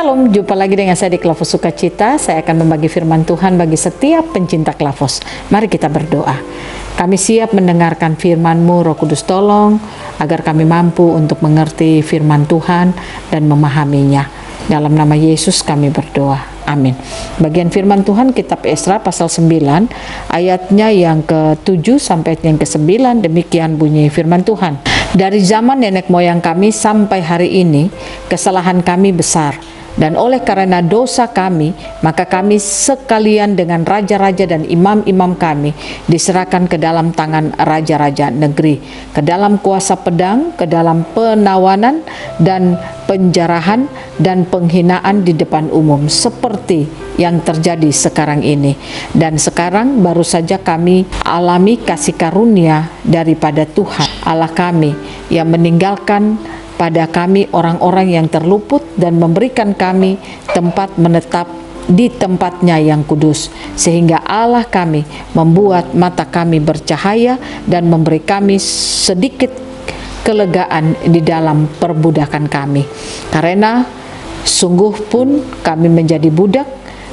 Shalom, jumpa lagi dengan saya di Klavos Sukacita. Saya akan membagi firman Tuhan bagi setiap pencinta Klavos. Mari kita berdoa. Kami siap mendengarkan firman-Mu, Roh Kudus tolong agar kami mampu untuk mengerti firman Tuhan dan memahaminya. Dalam nama Yesus kami berdoa. Amin. Bagian firman Tuhan kitab Esra pasal 9 ayatnya yang ke-7 sampai yang ke-9, demikian bunyi firman Tuhan. Dari zaman nenek moyang kami sampai hari ini, kesalahan kami besar, dan oleh karena dosa kami, maka kami sekalian dengan raja-raja dan imam-imam kami diserahkan ke dalam tangan raja-raja negeri, ke dalam kuasa pedang, ke dalam penawanan dan penjarahan dan penghinaan di depan umum, seperti yang terjadi sekarang ini. Dan sekarang baru saja kami alami kasih karunia daripada Tuhan Allah kami, yang meninggalkan pada kami orang-orang yang terluput dan memberikan kami tempat menetap di tempatnya yang kudus, sehingga Allah kami membuat mata kami bercahaya dan memberi kami sedikit kelegaan di dalam perbudakan kami. Karena sungguh pun kami menjadi budak,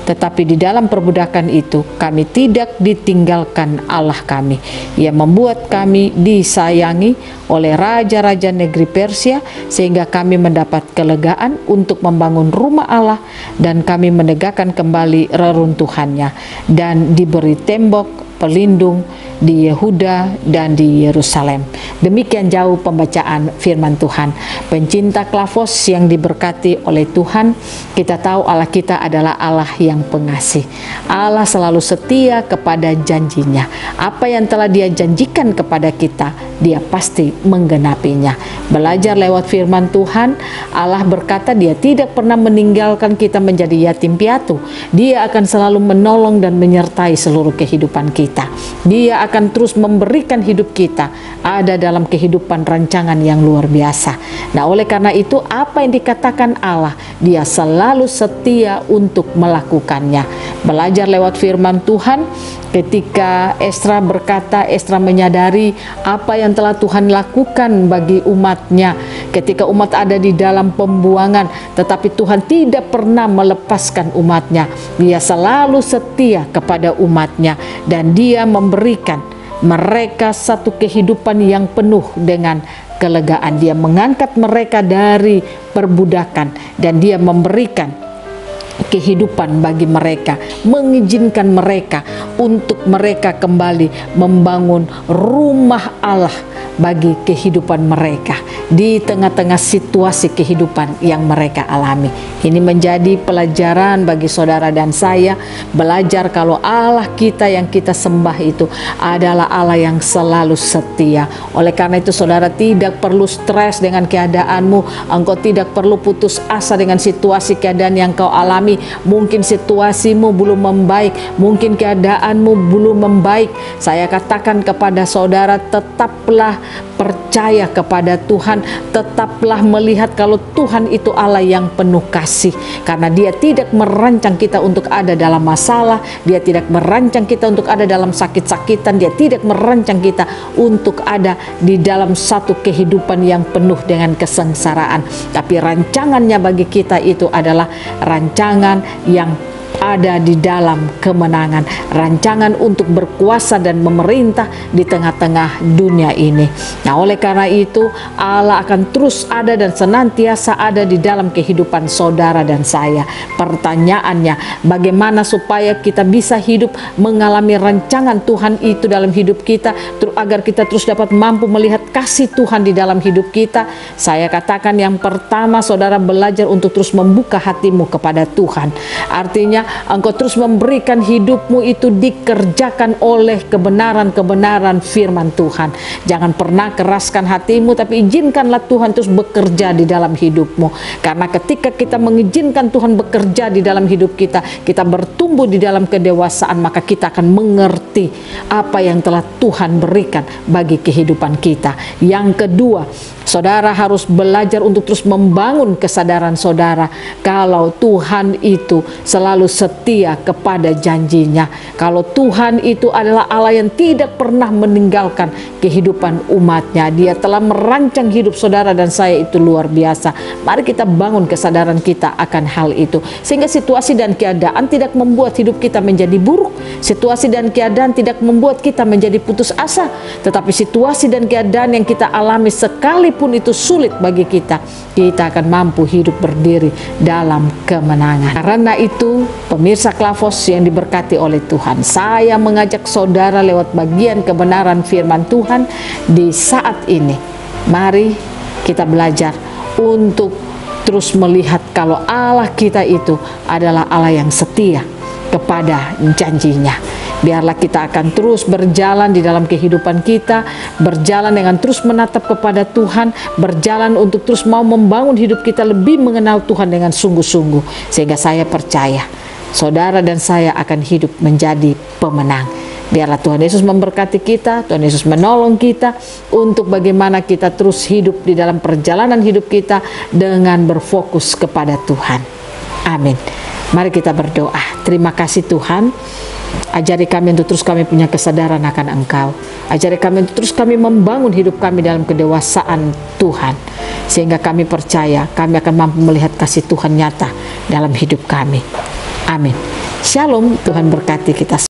tetapi di dalam perbudakan itu kami tidak ditinggalkan Allah kami, yang membuat kami disayangi oleh raja-raja negeri Persia, sehingga kami mendapat kelegaan untuk membangun rumah Allah, dan kami menegakkan kembali reruntuhannya, dan diberi tembok pelindung di Yehuda dan di Yerusalem. Demikian jauh pembacaan firman Tuhan. Pencinta Klavos yang diberkati oleh Tuhan, kita tahu Allah kita adalah Allah yang pengasih. Allah selalu setia kepada janjinya. Apa yang telah Dia janjikan kepada kita, Dia pasti menggenapinya. Belajar lewat firman Tuhan, Allah berkata Dia tidak pernah meninggalkan kita menjadi yatim piatu. Dia akan selalu menolong dan menyertai seluruh kehidupan kita. Dia akan terus memberikan hidup kita ada dalam kehidupan rancangan yang luar biasa. Nah, oleh karena itu apa yang dikatakan Allah, Dia selalu setia untuk melakukannya. Belajar lewat firman Tuhan, ketika Esra berkata, Esra menyadari apa yang telah Tuhan lakukan bagi umatnya ketika umat ada di dalam pembuangan, tetapi Tuhan tidak pernah melepaskan umatnya. Dia selalu setia kepada umatnya, dan Dia memberikan mereka satu kehidupan yang penuh dengan kelegaan. Dia mengangkat mereka dari perbudakan, dan Dia memberikan kehidupan bagi mereka, mengizinkan mereka untuk mereka kembali membangun rumah Allah bagi kehidupan mereka di tengah-tengah situasi kehidupan yang mereka alami. Ini menjadi pelajaran bagi saudara dan saya, belajar kalau Allah kita yang kita sembah itu adalah Allah yang selalu setia. Oleh karena itu saudara tidak perlu stres dengan keadaanmu, engkau tidak perlu putus asa dengan situasi keadaan yang kau alami. Mungkin situasimu belum membaik, mungkin keadaanmu belum membaik. Saya katakan kepada saudara, tetaplah percaya kepada Tuhan, tetaplah melihat kalau Tuhan itu Allah yang penuh kasih, karena Dia tidak merancang kita untuk ada dalam masalah, Dia tidak merancang kita untuk ada dalam sakit-sakitan, Dia tidak merancang kita untuk ada di dalam satu kehidupan yang penuh dengan kesengsaraan, tapi rancangannya bagi kita itu adalah rancangan yang ada di dalam kemenangan, rancangan untuk berkuasa dan memerintah di tengah-tengah dunia ini. Nah, oleh karena itu Allah akan terus ada dan senantiasa ada di dalam kehidupan saudara dan saya. Pertanyaannya, bagaimana supaya kita bisa hidup mengalami rancangan Tuhan itu dalam hidup kita, agar kita terus dapat mampu melihat kasih Tuhan di dalam hidup kita? Saya katakan yang pertama, saudara belajar untuk terus membuka hatimu kepada Tuhan. Artinya engkau terus memberikan hidupmu itu dikerjakan oleh kebenaran-kebenaran firman Tuhan. Jangan pernah keraskan hatimu, tapi izinkanlah Tuhan terus bekerja di dalam hidupmu. Karena ketika kita mengizinkan Tuhan bekerja di dalam hidup kita, kita bertumbuh di dalam kedewasaan, maka kita akan mengerti apa yang telah Tuhan berikan bagi kehidupan kita. Yang kedua, Saudara harus belajar untuk terus membangun kesadaran saudara kalau Tuhan itu selalu setia kepada janjinya. Kalau Tuhan itu adalah Allah yang tidak pernah meninggalkan kehidupan umatnya. Dia telah merancang hidup saudara dan saya itu luar biasa. Mari kita bangun kesadaran kita akan hal itu, sehingga situasi dan keadaan tidak membuat hidup kita menjadi buruk. Situasi dan keadaan tidak membuat kita menjadi putus asa, tetapi situasi dan keadaan yang kita alami sekalipun itu sulit bagi kita, kita akan mampu hidup berdiri dalam kemenangan. Karena itu, pemirsa Klavos yang diberkati oleh Tuhan, saya mengajak saudara lewat bagian kebenaran firman Tuhan di saat ini. Mari kita belajar untuk terus melihat kalau Allah kita itu adalah Allah yang setia kepada janjinya. Biarlah kita akan terus berjalan di dalam kehidupan kita, berjalan dengan terus menatap kepada Tuhan, berjalan untuk terus mau membangun hidup kita lebih mengenal Tuhan dengan sungguh-sungguh, sehingga saya percaya saudara dan saya akan hidup menjadi pemenang. Biarlah Tuhan Yesus memberkati kita, Tuhan Yesus menolong kita untuk bagaimana kita terus hidup di dalam perjalanan hidup kita dengan berfokus kepada Tuhan. Amin. Mari kita berdoa. Terima kasih Tuhan. Ajari kami untuk terus kami punya kesadaran akan Engkau. Ajari kami untuk terus kami membangun hidup kami dalam kedewasaan Tuhan, sehingga kami percaya kami akan mampu melihat kasih Tuhan nyata dalam hidup kami. Amin. Shalom. Tuhan berkati kita.